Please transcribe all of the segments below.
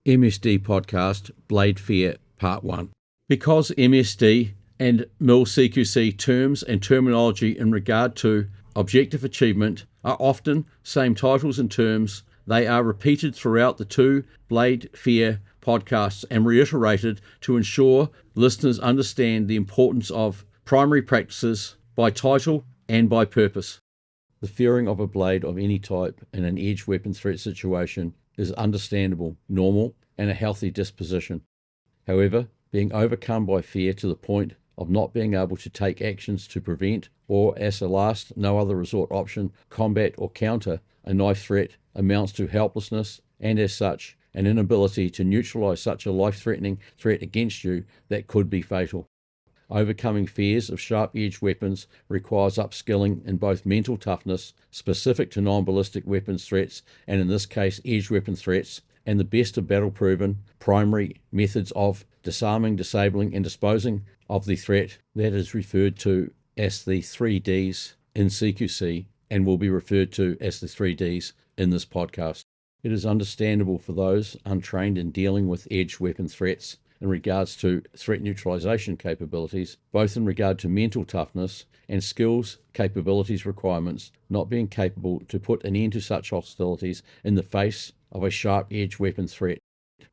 MSD podcast, Blade Fear, Part 1. Because MSD and MIL-CQC terms and terminology in regard to objective achievement are often same titles and terms, they are repeated throughout the two Blade Fear podcasts and reiterated to ensure listeners understand the importance of primary practices by title and by purpose. The fearing of a blade of any type in an edge weapon threat situation is understandable, normal, and a healthy disposition. However, being overcome by fear to the point of not being able to take actions to prevent, or as a last, no other resort option, combat or counter a knife threat amounts to helplessness, and as such, an inability to neutralise such a life-threatening threat against you that could be fatal. Overcoming fears of sharp-edged weapons requires upskilling in both mental toughness, specific to non-ballistic weapons threats, and in this case, edge weapon threats, and the best of battle-proven primary methods of disarming, disabling, and disposing of the threat that is referred to as the 3Ds in CQC and will be referred to as the 3Ds in this podcast. It is understandable for those untrained in dealing with edge weapon threats in regards to threat neutralization capabilities, both in regard to mental toughness and skills capabilities requirements, not being capable to put an end to such hostilities in the face of a sharp edge weapon threat.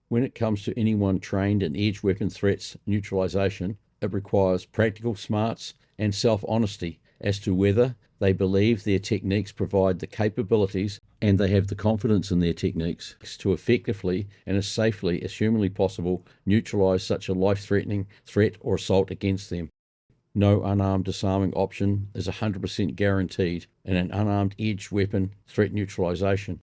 When it comes to anyone trained in edge weapon threats neutralization, it requires practical smarts and self-honesty as to whether they believe their techniques provide the capabilities and they have the confidence in their techniques to effectively and as safely as humanly possible neutralize such a life-threatening threat or assault against them. No unarmed disarming option is 100% guaranteed in an unarmed edge weapon threat neutralization.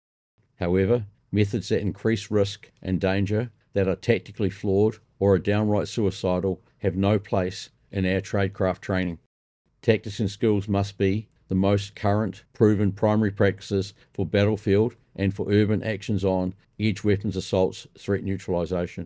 However, methods that increase risk and danger, that are tactically flawed or are downright suicidal, have no place in our tradecraft training. Tactics and skills must be the most current, proven primary practices for battlefield and for urban actions on edge weapons assaults threat neutralization.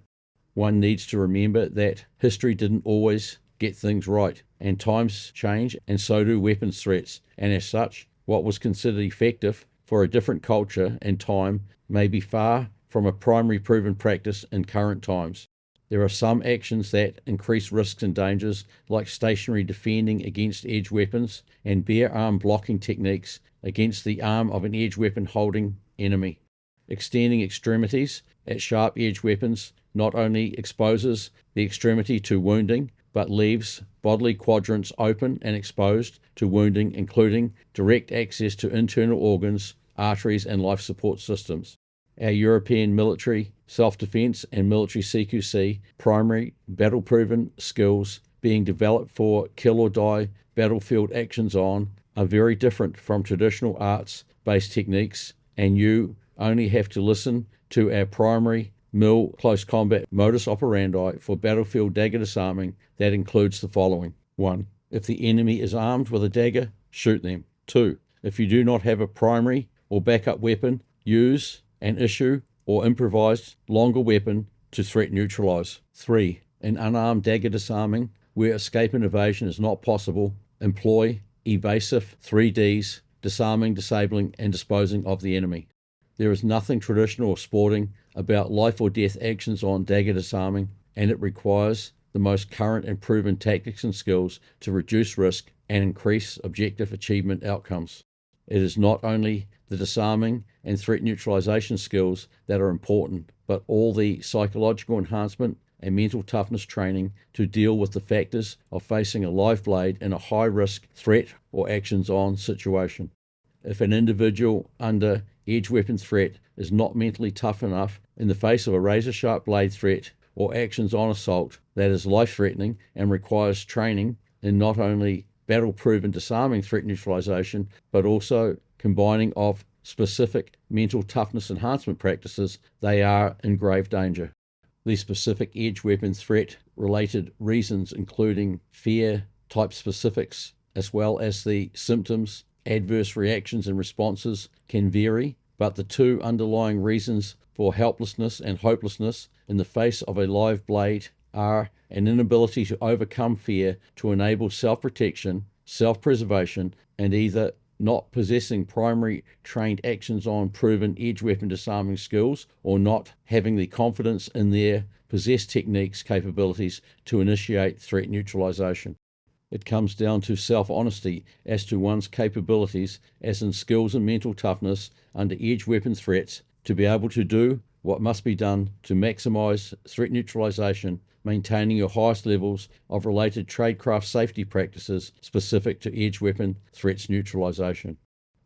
One needs to remember that history didn't always get things right, and times change, and so do weapons threats, and as such, what was considered effective for a different culture and time may be far from a primary proven practice in current times. There are some actions that increase risks and dangers, like stationary defending against edge weapons and bare arm blocking techniques against the arm of an edge weapon holding enemy. Extending extremities at sharp edge weapons not only exposes the extremity to wounding, but leaves bodily quadrants open and exposed to wounding, including direct access to internal organs, arteries, and life support systems. Our European military self-defense and military CQC primary battle-proven skills being developed for kill or die battlefield actions on are very different from traditional arts-based techniques, and you only have to listen to our primary MIL close combat modus operandi for battlefield dagger disarming that includes the following. 1. If the enemy is armed with a dagger, shoot them. 2. If you do not have a primary or backup weapon, use an issue or improvised longer weapon to threat neutralize. 3. In unarmed dagger disarming, where escape and evasion is not possible, employ evasive 3Ds, disarming, disabling, and disposing of the enemy. There is nothing traditional or sporting about life or death actions on dagger disarming, and it requires the most current and proven tactics and skills to reduce risk and increase objective achievement outcomes. It is not only the disarming and threat neutralization skills that are important, but all the psychological enhancement and mental toughness training to deal with the factors of facing a live blade in a high-risk threat or actions-on situation. If an individual under edge weapon threat is not mentally tough enough in the face of a razor-sharp blade threat or actions-on assault that is life-threatening and requires training in not only battle-proven disarming threat neutralization, but also combining of specific mental toughness enhancement practices, they are in grave danger. These specific edge weapon threat related reasons, including fear, type specifics, as well as the symptoms, adverse reactions and responses, can vary, but the two underlying reasons for helplessness and hopelessness in the face of a live blade are an inability to overcome fear to enable self-protection, self-preservation, and either not possessing primary trained actions on proven edge weapon disarming skills, or not having the confidence in their possessed techniques capabilities to initiate threat neutralization. It comes down to self-honesty as to one's capabilities, as in skills and mental toughness under edge weapon threats, to be able to do what must be done to maximize threat neutralization, maintaining your highest levels of related tradecraft safety practices specific to edge weapon threats neutralization.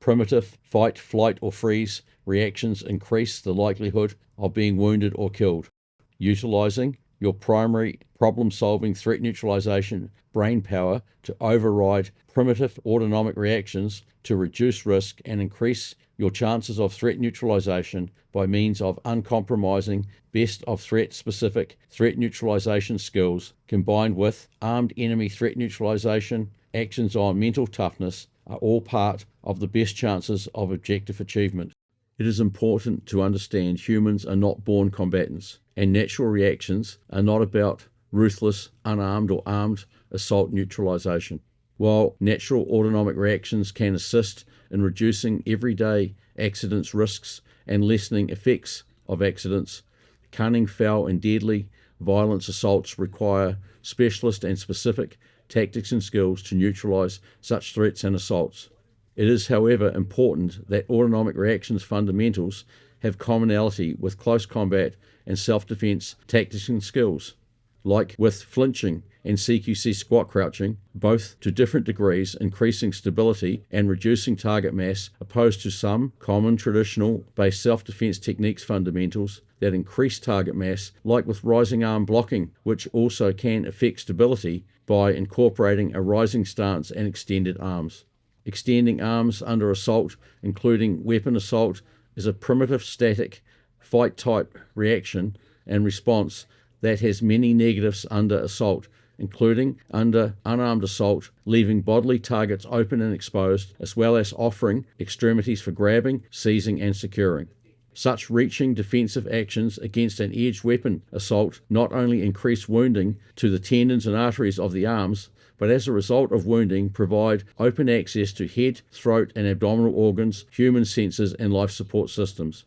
Primitive fight, flight, or freeze reactions increase the likelihood of being wounded or killed. Utilizing your primary problem-solving threat neutralization brain power to override primitive autonomic reactions to reduce risk and increase your chances of threat neutralization by means of uncompromising best of threat specific threat neutralization skills combined with armed enemy threat neutralization actions on mental toughness are all part of the best chances of objective achievement. It is important to understand humans are not born combatants, and natural reactions are not about ruthless, unarmed or armed assault neutralization. While natural autonomic reactions can assist in reducing everyday accidents risks and lessening effects of accidents, cunning, foul and deadly violence assaults require specialist and specific tactics and skills to neutralize such threats and assaults. It is, however, important that autonomic reactions fundamentals have commonality with close combat and self-defense tactics and skills, like with flinching and CQC squat crouching, both to different degrees, increasing stability and reducing target mass, opposed to some common traditional based self-defense techniques fundamentals that increase target mass, like with rising arm blocking, which also can affect stability by incorporating a rising stance and extended arms. Extending arms under assault, including weapon assault, is a primitive static fight type reaction and response that has many negatives under assault, including under unarmed assault, leaving bodily targets open and exposed, as well as offering extremities for grabbing, seizing and securing. Such reaching defensive actions against an edged weapon assault not only increase wounding to the tendons and arteries of the arms, but as a result of wounding provide open access to head, throat and abdominal organs, human senses and life support systems.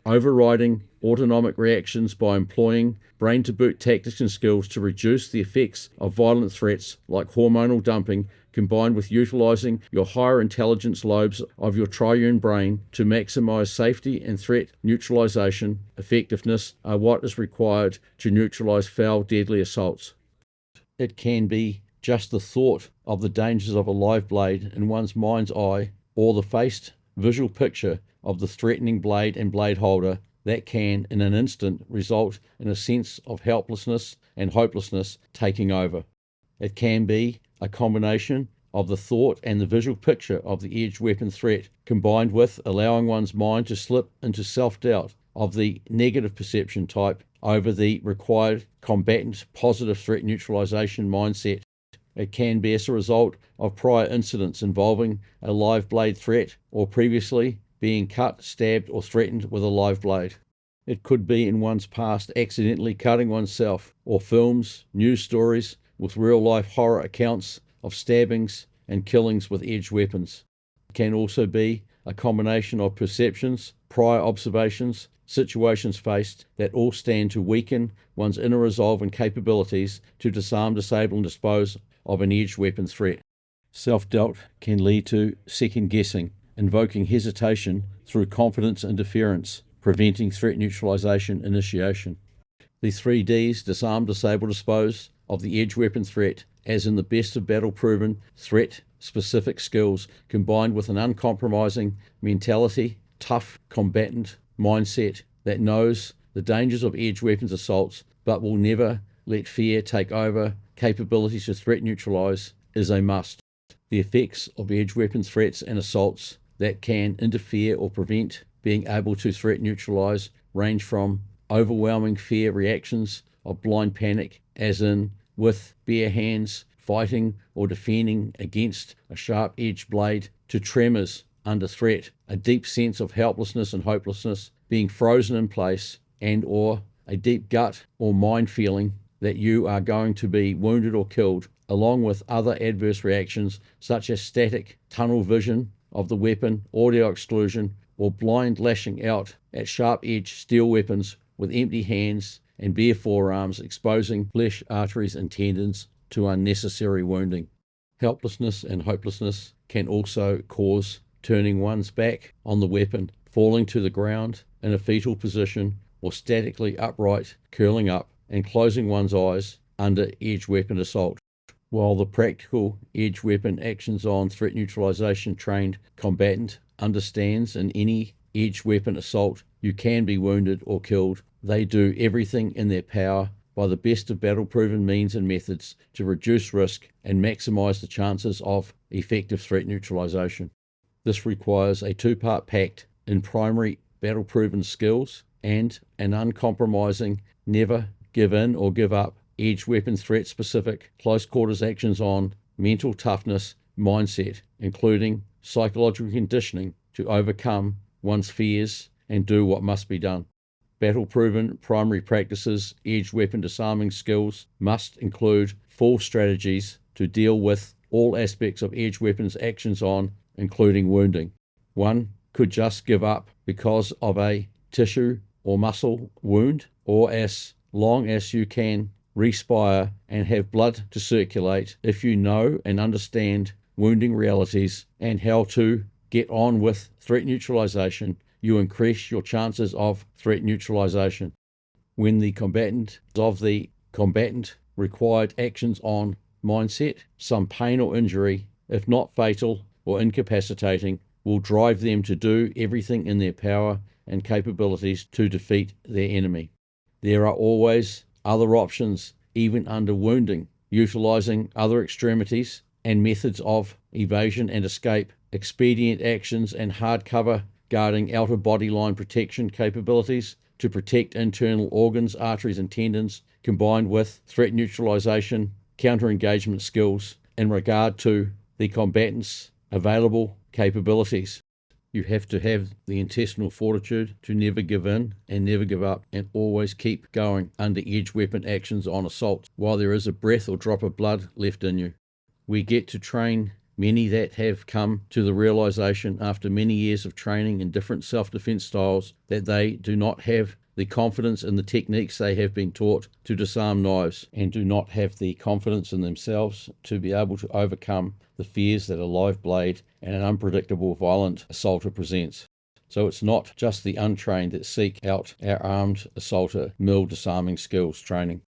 Overriding autonomic reactions by employing brain-to-boot tactics and skills to reduce the effects of violent threats like hormonal dumping, combined with utilizing your higher intelligence lobes of your triune brain to maximize safety and threat neutralization effectiveness are what is required to neutralize foul, deadly assaults. It can be just the thought of the dangers of a live blade in one's mind's eye, or the faced visual picture of the threatening blade and blade holder that can, in an instant, result in a sense of helplessness and hopelessness taking over. It can be a combination of the thought and the visual picture of the edged weapon threat, combined with allowing one's mind to slip into self-doubt of the negative perception type over the required combatant positive threat neutralization mindset. It can be as a result of prior incidents involving a live blade threat or previously being cut, stabbed or threatened with a live blade. It could be in one's past accidentally cutting oneself, or films, news stories with real-life horror accounts of stabbings and killings with edged weapons. It can also be a combination of perceptions, prior observations, situations faced that all stand to weaken one's inner resolve and capabilities to disarm, disable and dispose of an edged weapon threat. Self-doubt can lead to second-guessing, invoking hesitation through confidence interference, preventing threat neutralization initiation. The 3 Ds, disarm, disable, dispose of the edged weapon threat, as in the best of battle-proven threat-specific skills, combined with an uncompromising mentality, tough combatant mindset that knows the dangers of edged weapons assaults but will never let fear take over capabilities to threat neutralize, is a must. The effects of edged weapon threats and assaults that can interfere or prevent being able to threat neutralize range from overwhelming fear reactions of blind panic, as in with bare hands fighting or defending against a sharp-edged blade, to tremors under threat, a deep sense of helplessness and hopelessness, being frozen in place, and or a deep gut or mind feeling that you are going to be wounded or killed, along with other adverse reactions such as static tunnel vision of the weapon, audio exclusion, or blind lashing out at sharp-edged steel weapons with empty hands and bare forearms, exposing flesh, arteries, and tendons to unnecessary wounding. Helplessness and hopelessness can also cause turning one's back on the weapon, falling to the ground in a fetal position, or statically upright, curling up, and closing one's eyes under edge weapon assault. While the practical edge weapon actions-on threat neutralization trained combatant understands in any edge weapon assault you can be wounded or killed, they do everything in their power by the best of battle-proven means and methods to reduce risk and maximize the chances of effective threat neutralization. This requires a two-part pact in primary battle-proven skills and an uncompromising, never give in or give up, edge weapon threat-specific, close-quarters actions-on, mental toughness mindset, including psychological conditioning to overcome one's fears and do what must be done. Battle-proven primary practices, edge weapon disarming skills must include full strategies to deal with all aspects of edge weapons actions-on, including wounding. One could just give up because of a tissue or muscle wound, or as long as you can respire and have blood to circulate, if you know and understand wounding realities and how to get on with threat neutralization, you increase your chances of threat neutralization. When the combatant required actions on mindset, some pain or injury, if not fatal or incapacitating, will drive them to do everything in their power and capabilities to defeat their enemy. There are always other options, even under wounding, utilizing other extremities and methods of evasion and escape, expedient actions and hard cover guarding outer body line protection capabilities to protect internal organs, arteries and tendons, combined with threat neutralization, counter-engagement skills in regard to the combatant's available capabilities. You have to have the intestinal fortitude to never give in and never give up and always keep going under edge weapon actions on assault while there is a breath or drop of blood left in you. We get to train many that have come to the realization after many years of training in different self-defense styles that they do not have the confidence in the techniques they have been taught to disarm knives and do not have the confidence in themselves to be able to overcome the fears that a live blade and an unpredictable violent assaulter presents. So it's not just the untrained that seek out our armed assaulter mill disarming skills training.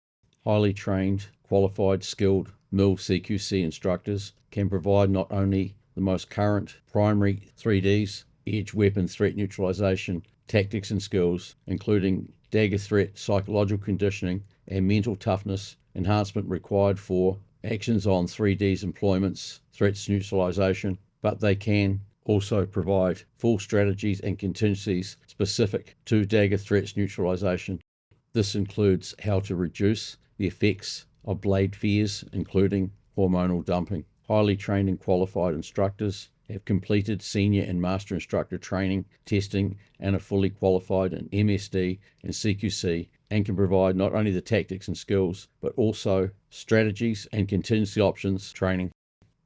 Highly trained, qualified, skilled mill CQC instructors can provide not only the most current primary 3Ds, edge weapon threat neutralization, tactics and skills, including dagger threat, psychological conditioning, and mental toughness enhancement required for actions on 3Ds employments, threats neutralization, but they can also provide full strategies and contingencies specific to dagger threats neutralization. This includes how to reduce the effects of blade fears, including hormonal dumping. Highly trained and qualified instructors have completed senior and master instructor training, testing, and are fully qualified in MSD and CQC and can provide not only the tactics and skills, but also strategies and contingency options training.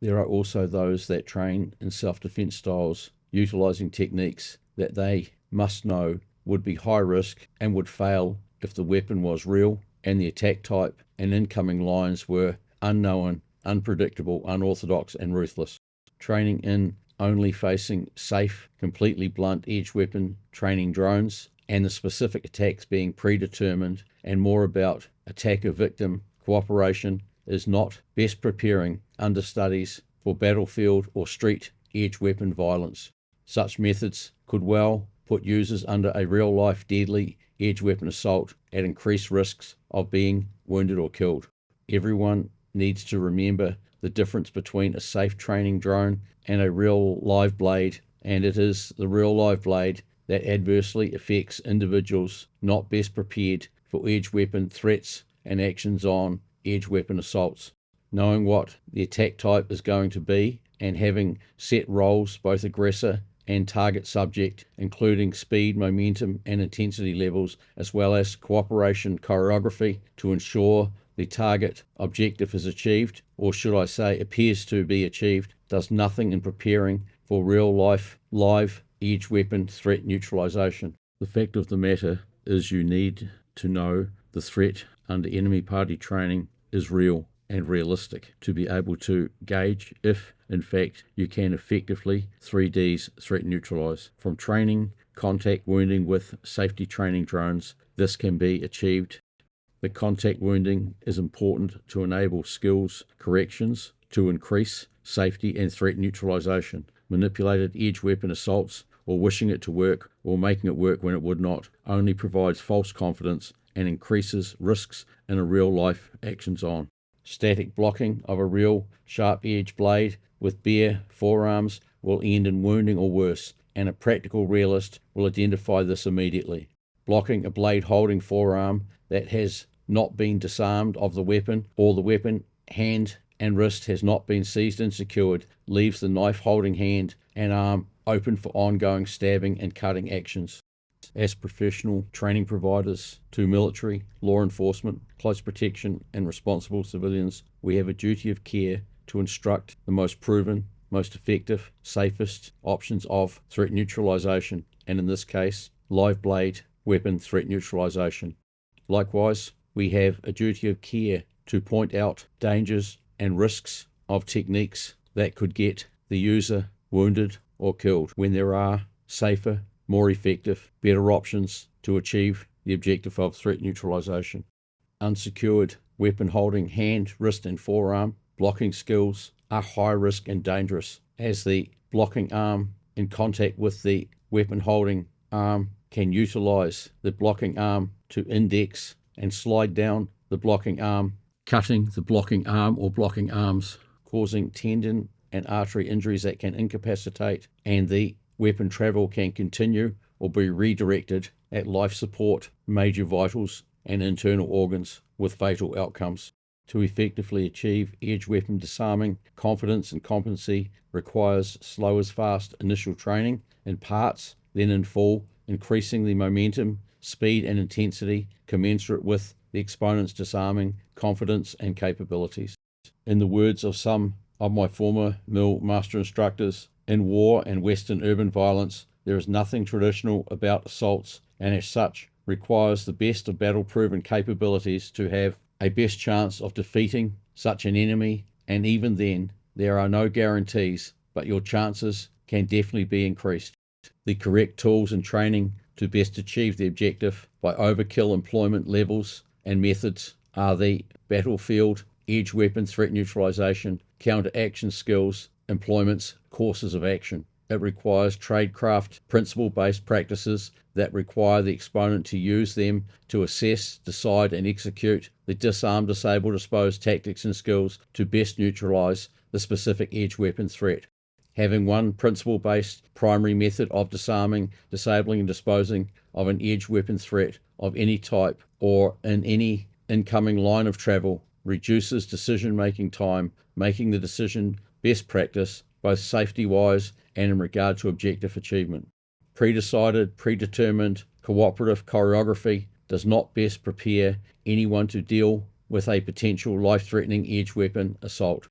There are also those that train in self-defense styles, utilizing techniques that they must know would be high risk and would fail if the weapon was real and the attack type and incoming lines were unknown, unpredictable, unorthodox, and ruthless. Training in only facing safe, completely blunt edge weapon training drones and the specific attacks being predetermined and more about attacker victim cooperation is not best preparing understudies for battlefield or street edge weapon violence. Such methods could well put users under a real-life deadly edge weapon assault at increased risks of being wounded or killed. Everyone needs to remember the difference between a safe training drone and a real live blade, and it is the real live blade that adversely affects individuals not best prepared for edge weapon threats and actions on edge weapon assaults. Knowing what the attack type is going to be and having set roles, both aggressor and target subject, including speed, momentum, and intensity levels, as well as cooperation choreography to ensure the target objective is achieved, or should I say appears to be achieved, does nothing in preparing for real-life, live, edge weapon threat neutralization. The fact of the matter is you need to know the threat under enemy party training is real and realistic to be able to gauge if, in fact, you can effectively 3Ds threat neutralize. From training, contact wounding with safety training drones, this can be achieved. The contact wounding is important to enable skills corrections to increase safety and threat neutralization. Manipulated edge weapon assaults, or wishing it to work, or making it work when it would not, only provides false confidence and increases risks in a real-life actions on. Static blocking of a real sharp edge blade with bare forearms will end in wounding or worse, and a practical realist will identify this immediately. Blocking a blade holding forearm that has not been disarmed of the weapon, or the weapon hand and wrist has not been seized and secured, leaves the knife holding hand and arm open for ongoing stabbing and cutting actions. As professional training providers to military, law enforcement, close protection and responsible civilians, we have a duty of care to instruct the most proven, most effective, safest options of threat neutralization, and in this case, live blade weapon threat neutralization. Likewise, we have a duty of care to point out dangers and risks of techniques that could get the user wounded or killed when there are safer, more effective, better options to achieve the objective of threat neutralization. Unsecured weapon holding hand, wrist and forearm blocking skills are high risk and dangerous, as the blocking arm in contact with the weapon holding arm can utilize the blocking arm to index and slide down the blocking arm, cutting the blocking arm or blocking arms, causing tendon and artery injuries that can incapacitate, and the weapon travel can continue or be redirected at life support, major vitals and internal organs with fatal outcomes. To effectively achieve edge weapon disarming, confidence and competency requires slow as fast initial training in parts, then in full, increasing the momentum, speed and intensity commensurate with the exponent's disarming, confidence and capabilities. In the words of some of my former MIL master instructors, in war and Western urban violence, there is nothing traditional about assaults, and as such requires the best of battle-proven capabilities to have a best chance of defeating such an enemy, and even then, there are no guarantees, but your chances can definitely be increased. The correct tools and training to best achieve the objective by overkill employment levels and methods are the battlefield, edge weapon threat neutralization, counter-action skills, employments, courses of action. It requires tradecraft, principle-based practices that require the exponent to use them to assess, decide and execute the disarm, disable, dispose tactics and skills to best neutralize the specific edge weapon threat. Having one principle-based primary method of disarming, disabling and disposing of an edge weapon threat of any type or in any incoming line of travel reduces decision-making time, making the decision best practice, both safety-wise and in regard to objective achievement. Predecided, predetermined, cooperative choreography does not best prepare anyone to deal with a potential life-threatening edge weapon assault.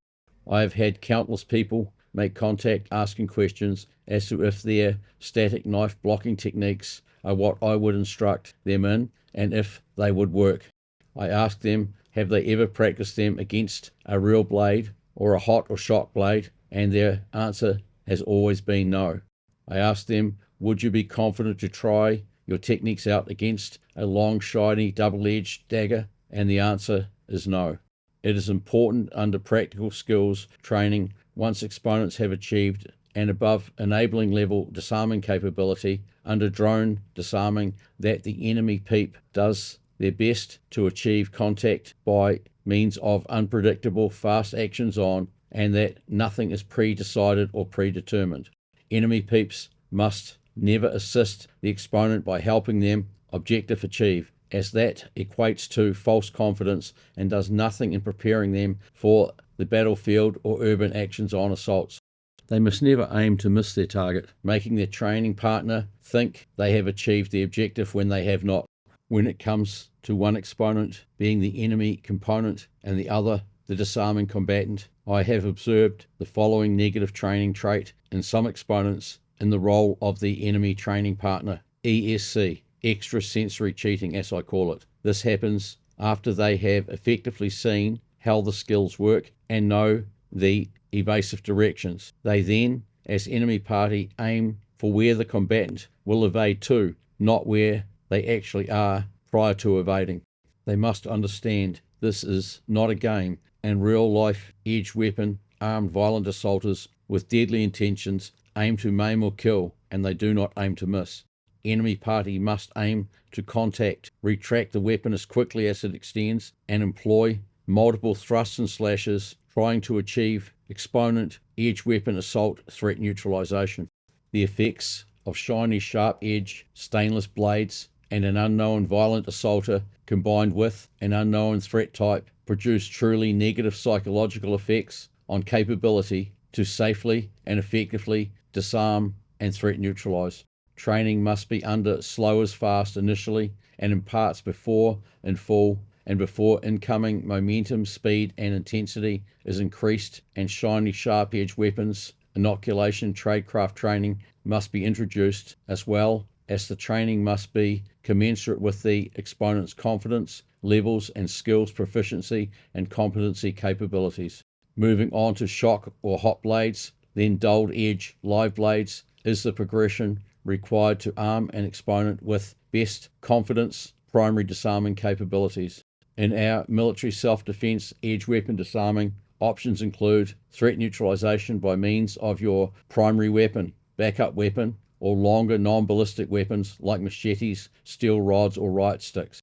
I have had countless people make contact asking questions as to if their static knife blocking techniques are what I would instruct them in and if they would work. I ask them, have they ever practiced them against a real blade or a hot or shock blade, and their answer has always been no. I ask them, would you be confident to try your techniques out against a long, shiny, double-edged dagger? And the answer is no. It is important under practical skills training, once exponents have achieved an above enabling level disarming capability under drone disarming, that the enemy peep does their best to achieve contact by means of unpredictable fast actions on, and that nothing is pre-decided or predetermined. Enemy peeps must never assist the exponent by helping them objective achieve, as that equates to false confidence and does nothing in preparing them for the battlefield or urban actions on assaults. They must never aim to miss their target, making their training partner think they have achieved the objective when they have not. When it comes to one exponent being the enemy component and the other the disarming combatant, I have observed the following negative training trait in some exponents in the role of the enemy training partner, ESC, extrasensory cheating as I call it. This happens after they have effectively seen how the skills work and know the evasive directions. They then, as enemy party, aim for where the combatant will evade to, not where they actually are prior to evading. They must understand this is not a game, and real-life edge weapon armed violent assaulters with deadly intentions aim to maim or kill, and they do not aim to miss. Enemy party must aim to contact, retract the weapon as quickly as it extends, and employ multiple thrusts and slashes, trying to achieve exponent edge weapon assault threat neutralization. The effects of shiny sharp edge stainless blades and an unknown violent assaulter combined with an unknown threat type produce truly negative psychological effects on capability to safely and effectively disarm and threat neutralize. Training must be under slow as fast initially and in parts before in full and before incoming momentum, speed and intensity is increased, and shiny sharp edge weapons inoculation tradecraft training must be introduced, as well as the training must be commensurate with the exponent's confidence levels and skills proficiency and competency capabilities. Moving on to shock or hot blades, then dulled edge live blades is the progression required to arm an exponent with best confidence primary disarming capabilities. In our military self-defense edge weapon disarming, options include threat neutralization by means of your primary weapon, backup weapon, or longer non-ballistic weapons like machetes, steel rods, or riot sticks.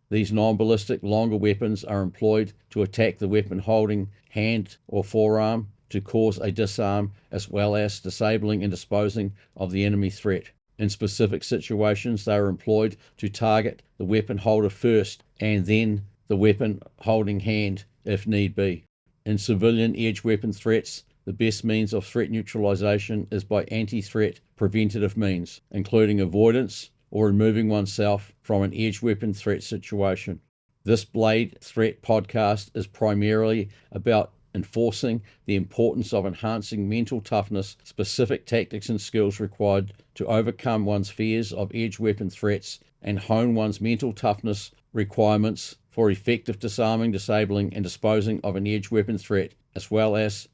These non-ballistic longer weapons are employed to attack the weapon holding hand or forearm to cause a disarm, as well as disabling and disposing of the enemy threat. In specific situations, they are employed to target the weapon holder first and then the weapon holding hand if need be. In civilian edge weapon threats, the best means of threat neutralization is by anti-threat preventative means, including avoidance or removing oneself from an edge weapon threat situation. This Blade Threat podcast is primarily about enforcing the importance of enhancing mental toughness, specific tactics and skills required to overcome one's fears of edge weapon threats, and hone one's mental toughness requirements for effective disarming, disabling, and disposing of an edge weapon threat, as well as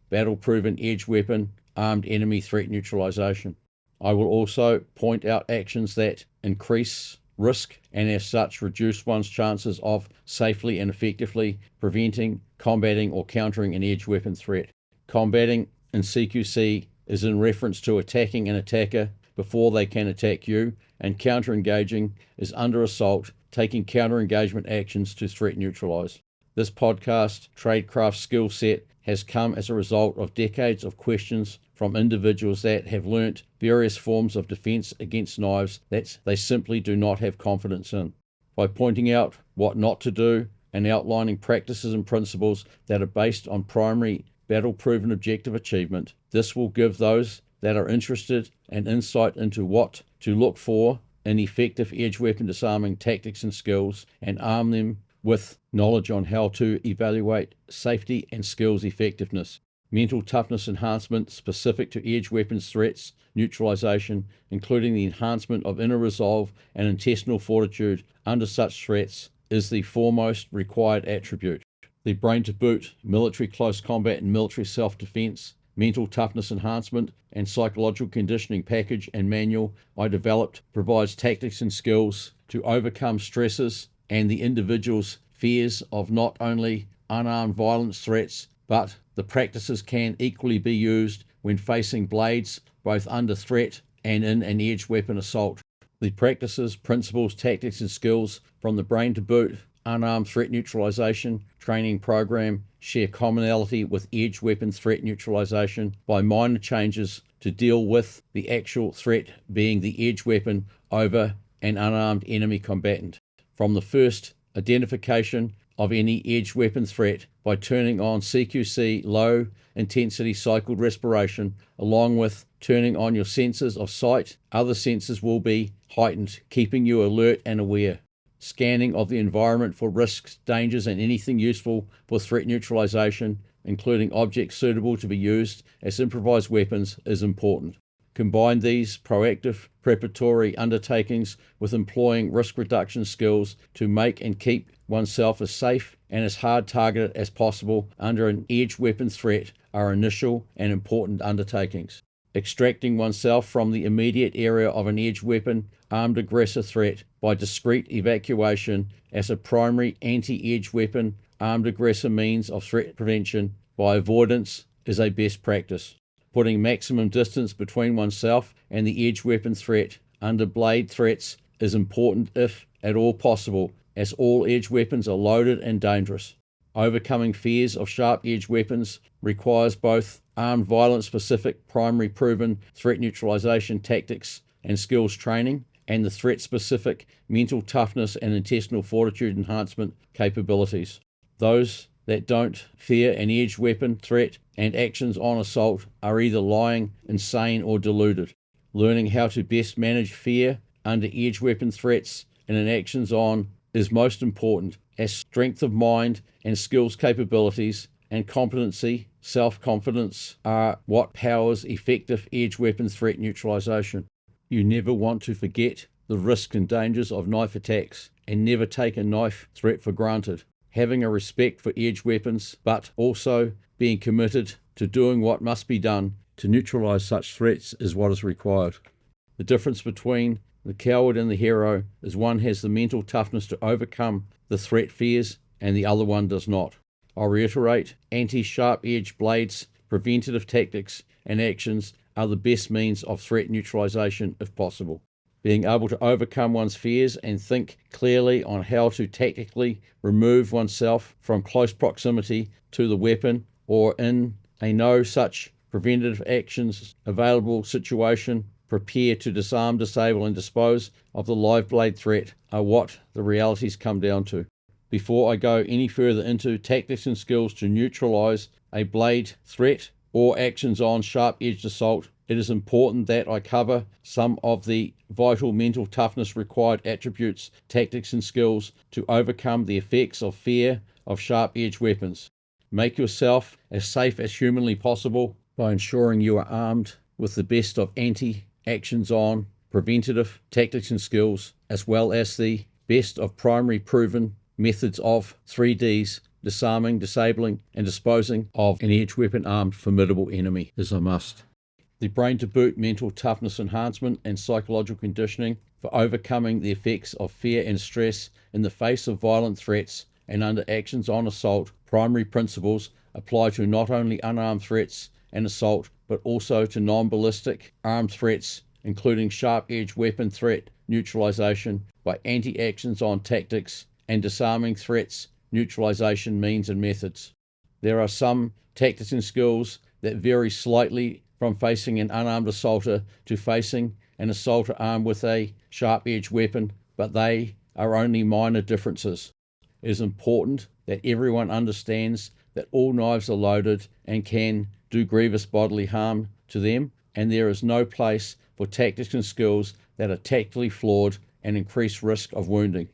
battle-proven edge weapon armed enemy threat neutralization. I will also point out actions that increase risk and as such reduce one's chances of safely and effectively preventing, combating, or countering an edge weapon threat. Combating in CQC is in reference to attacking an attacker before they can attack you, and counter-engaging is under assault, taking counter-engagement actions to threat neutralize. This podcast tradecraft skill set has come as a result of decades of questions from individuals that have learnt various forms of defense against knives that they simply do not have confidence in. By pointing out what not to do and outlining practices and principles that are based on primary battle-proven objective achievement, this will give those that are interested an insight into what to look for in effective edge weapon disarming tactics and skills, and arm them with knowledge on how to evaluate safety and skills effectiveness. Mental toughness enhancement specific to edge weapons threats neutralization, including the enhancement of inner resolve and intestinal fortitude under such threats, is the foremost required attribute. The Brain to Boot military close combat and military self-defense mental toughness enhancement and psychological conditioning package and manual I developed provides tactics and skills to overcome stresses and the individual's fears of not only unarmed violence threats, but the practices can equally be used when facing blades both under threat and in an edge weapon assault. The practices, principles, tactics and skills from the Brain to Boot unarmed threat neutralization training program share commonality with edge weapon threat neutralization by minor changes to deal with the actual threat being the edge weapon over an unarmed enemy combatant. From the first identification of any edge weapon threat by turning on CQC low intensity cycled respiration, along with turning on your senses of sight, other senses will be heightened, keeping you alert and aware. scanning of the environment for risks, dangers, and anything useful for threat neutralization, including objects suitable to be used as improvised weapons, is important. Combine these proactive preparatory undertakings with employing risk reduction skills to make and keep oneself as safe and as hard targeted as possible under an edge weapon threat are initial and important undertakings. Extracting oneself from the immediate area of an edge weapon armed aggressor threat by discreet evacuation as a primary anti-edge weapon armed aggressor means of threat prevention by avoidance is a best practice. Putting maximum distance between oneself and the edge weapon threat under blade threats is important if at all possible, as all edge weapons are loaded and dangerous. Overcoming fears of sharp edge weapons requires both armed violence specific primary proven threat neutralization tactics and skills training and the threat specific mental toughness and intestinal fortitude enhancement capabilities. Those that don't fear an edge weapon threat and actions on assault are either lying, insane, or deluded. Learning how to best manage fear under edge weapon threats and in actions on is most important, as strength of mind and skills capabilities and competency, self-confidence are what powers effective edge weapon threat neutralization. You never want to forget the risks and dangers of knife attacks and never take a knife threat for granted. Having a respect for edge weapons, but also being committed to doing what must be done to neutralize such threats is what is required. The difference between the coward and the hero is one has the mental toughness to overcome the threat fears and the other one does not. I'll reiterate, anti-sharp edge blades, preventative tactics and actions are the best means of threat neutralization if possible. Being able to overcome one's fears and think clearly on how to tactically remove oneself from close proximity to the weapon or in a no such preventative actions available situation, prepare to disarm, disable and dispose of the live blade threat are what the realities come down to. Before I go any further into tactics and skills to neutralize a blade threat or actions on sharp-edged assault, it is important that I cover some of the vital mental toughness required attributes, tactics and skills to overcome the effects of fear of sharp-edged weapons. Make yourself as safe as humanly possible by ensuring you are armed with the best of anti-actions on, preventative tactics and skills, as well as the best of primary proven methods of 3Ds, disarming, disabling, and disposing of an edge weapon armed formidable enemy, as I must. The brain to boot mental toughness enhancement and psychological conditioning for overcoming the effects of fear and stress in the face of violent threats and under actions on assault. Primary principles apply to not only unarmed threats and assault, but also to non-ballistic armed threats, including sharp-edged weapon threat neutralization by anti-actions on tactics and disarming threats neutralization means and methods. There are some tactics and skills that vary slightly from facing an unarmed assaulter to facing an assaulter armed with a sharp-edged weapon, but they are only minor differences. It is important that everyone understands that all knives are loaded and can do grievous bodily harm to them, and there is no place for tactics and skills that are tactically flawed and increase risk of wounding.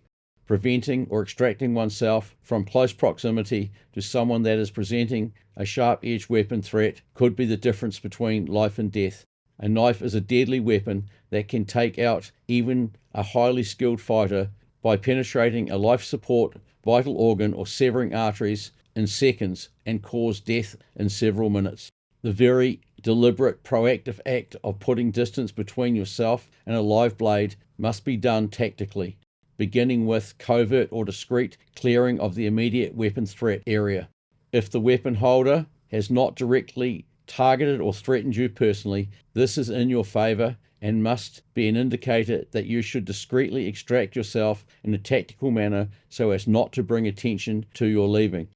Preventing or extracting oneself from close proximity to someone that is presenting a sharp-edged weapon threat could be the difference between life and death. A knife is a deadly weapon that can take out even a highly skilled fighter by penetrating a life support vital organ or severing arteries in seconds and cause death in several minutes. The very deliberate, proactive act of putting distance between yourself and a live blade must be done tactically, beginning with covert or discreet clearing of the immediate weapon threat area. If the weapon holder has not directly targeted or threatened you personally, this is in your favor and must be an indicator that you should discreetly extract yourself in a tactical manner so as not to bring attention to your leaving.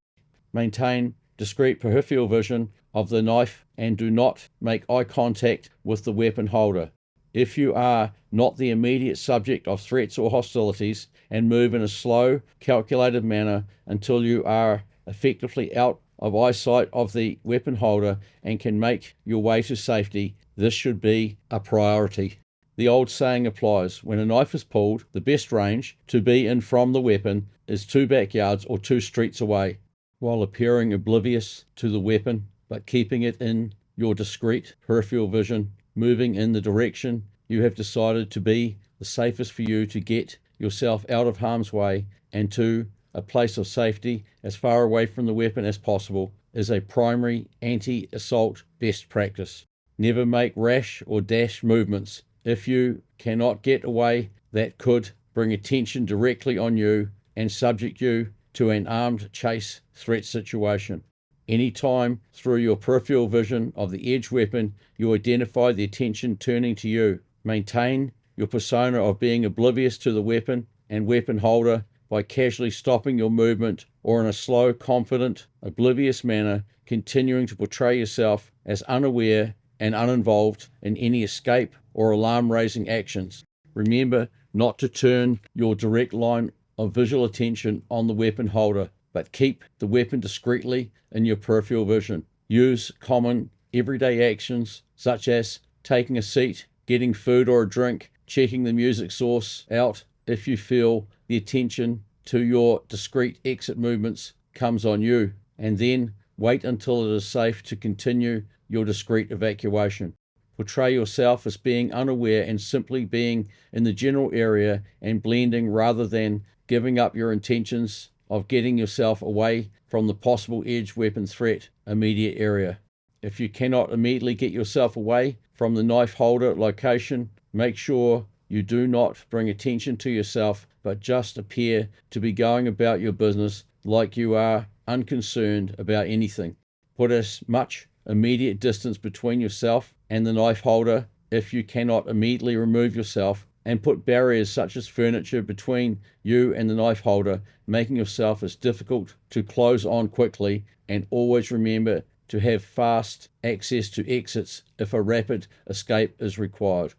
Maintain discreet peripheral vision of the knife and do not make eye contact with the weapon holder. If you are not the immediate subject of threats or hostilities, and move in a slow, calculated manner until you are effectively out of eyesight of the weapon holder and can make your way to safety, this should be a priority. The old saying applies: when a knife is pulled, the best range to be in from the weapon is 2 backyards or 2 streets away, while appearing oblivious to the weapon, but keeping it in your discreet peripheral vision, moving in the direction you have decided to be the safest for you to get yourself out of harm's way and to a place of safety as far away from the weapon as possible, is a primary anti-assault best practice. Never make rash or dash movements if you cannot get away that could bring attention directly on you and subject you to an armed chase threat situation. Any time through your peripheral vision of the edged weapon you identify the attention turning to you, maintain your persona of being oblivious to the weapon and weapon holder by casually stopping your movement, or in a slow, confident, oblivious manner, continuing to portray yourself as unaware and uninvolved in any escape or alarm-raising actions. Remember not to turn your direct line of visual attention on the weapon holder, but keep the weapon discreetly in your peripheral vision. Use common everyday actions such as taking a seat, getting food or a drink, checking the music source out if you feel the attention to your discreet exit movements comes on you, and then wait until it is safe to continue your discreet evacuation. Portray yourself as being unaware and simply being in the general area and blending rather than giving up your intentions of getting yourself away from the possible edged weapon threat immediate area. If you cannot immediately get yourself away from the knife holder location, make sure you do not bring attention to yourself, but just appear to be going about your business like you are unconcerned about anything. Put as much immediate distance between yourself and the knife holder if you cannot immediately remove yourself, and put barriers such as furniture between you and the knife holder, making yourself as difficult to close on quickly, and always remember to have fast access to exits if a rapid escape is required.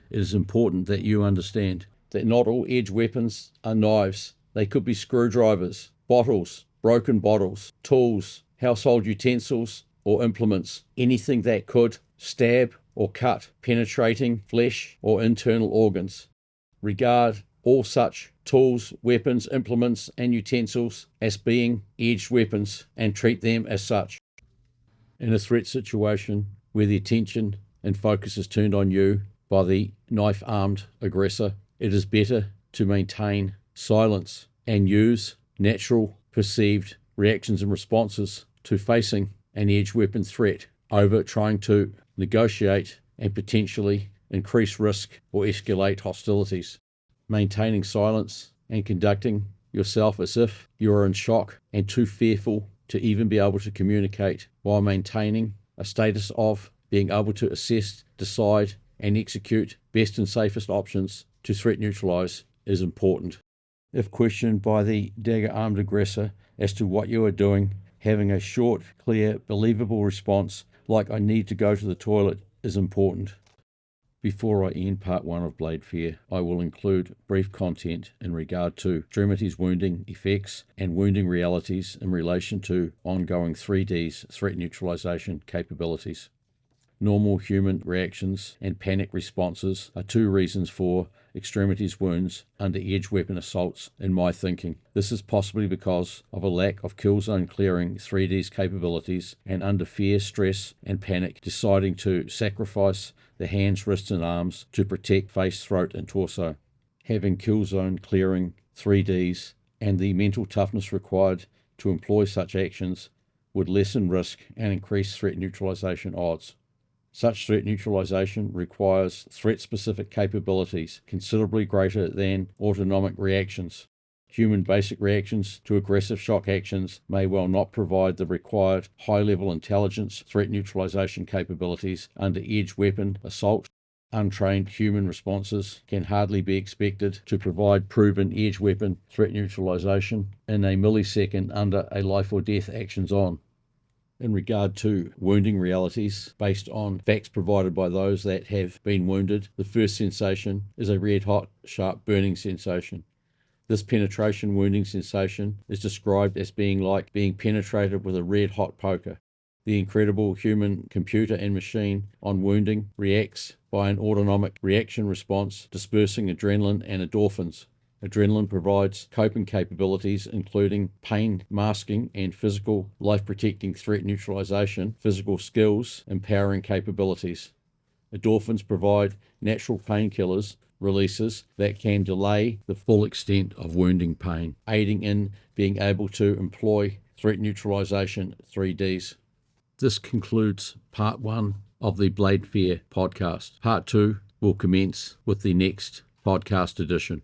It is important that you understand that not all edge weapons are knives. They could be screwdrivers, bottles, broken bottles, tools, household utensils or implements, anything that could stab or cut, penetrating flesh or internal organs. Regard all such tools, weapons, implements and utensils as being edged weapons and treat them as such. In a threat situation where the attention and focus is turned on you by the knife-armed aggressor, it is better to maintain silence and use natural perceived reactions and responses to facing an edged weapon threat over trying to negotiate and potentially increase risk or escalate hostilities. Maintaining silence and conducting yourself as if you are in shock and too fearful to even be able to communicate, while maintaining a status of being able to assess, decide and execute best and safest options to threat neutralize is important. If questioned by the dagger-armed aggressor as to what you are doing, having a short, clear, believable response like "I need to go to the toilet" is important. Before I end part 1 of Blade Fear, I will include brief content in regard to extremities wounding effects and wounding realities in relation to ongoing 3D's threat neutralization capabilities. Normal human reactions and panic responses are 2 reasons for extremities wounds under edge weapon assaults in my thinking. This is possibly because of a lack of kill zone clearing 3D's capabilities, and under fear, stress and panic deciding to sacrifice the hands, wrists and arms to protect face, throat and torso. Having kill zone clearing 3Ds and the mental toughness required to employ such actions would lessen risk and increase threat neutralization odds. Such threat neutralization requires threat-specific capabilities considerably greater than autonomic reactions. Human basic reactions to aggressive shock actions may well not provide the required high-level intelligence threat neutralization capabilities under edge weapon assault. Untrained human responses can hardly be expected to provide proven edge weapon threat neutralization in a millisecond under a life or death actions on. In regard to wounding realities, based on facts provided by those that have been wounded, the first sensation is a red-hot, sharp burning sensation. This penetration wounding sensation is described as being like being penetrated with a red-hot poker. The incredible human computer and machine on wounding reacts by an autonomic reaction response, dispersing adrenaline and endorphins. Adrenaline provides coping capabilities, including pain masking and physical life-protecting threat neutralization, physical skills, empowering capabilities. Endorphins provide natural painkillers releases that can delay the full extent of wounding pain, aiding in being able to employ threat neutralization 3Ds. This concludes part 1 of the Blade Fear podcast. Part 2 will commence with the next podcast edition.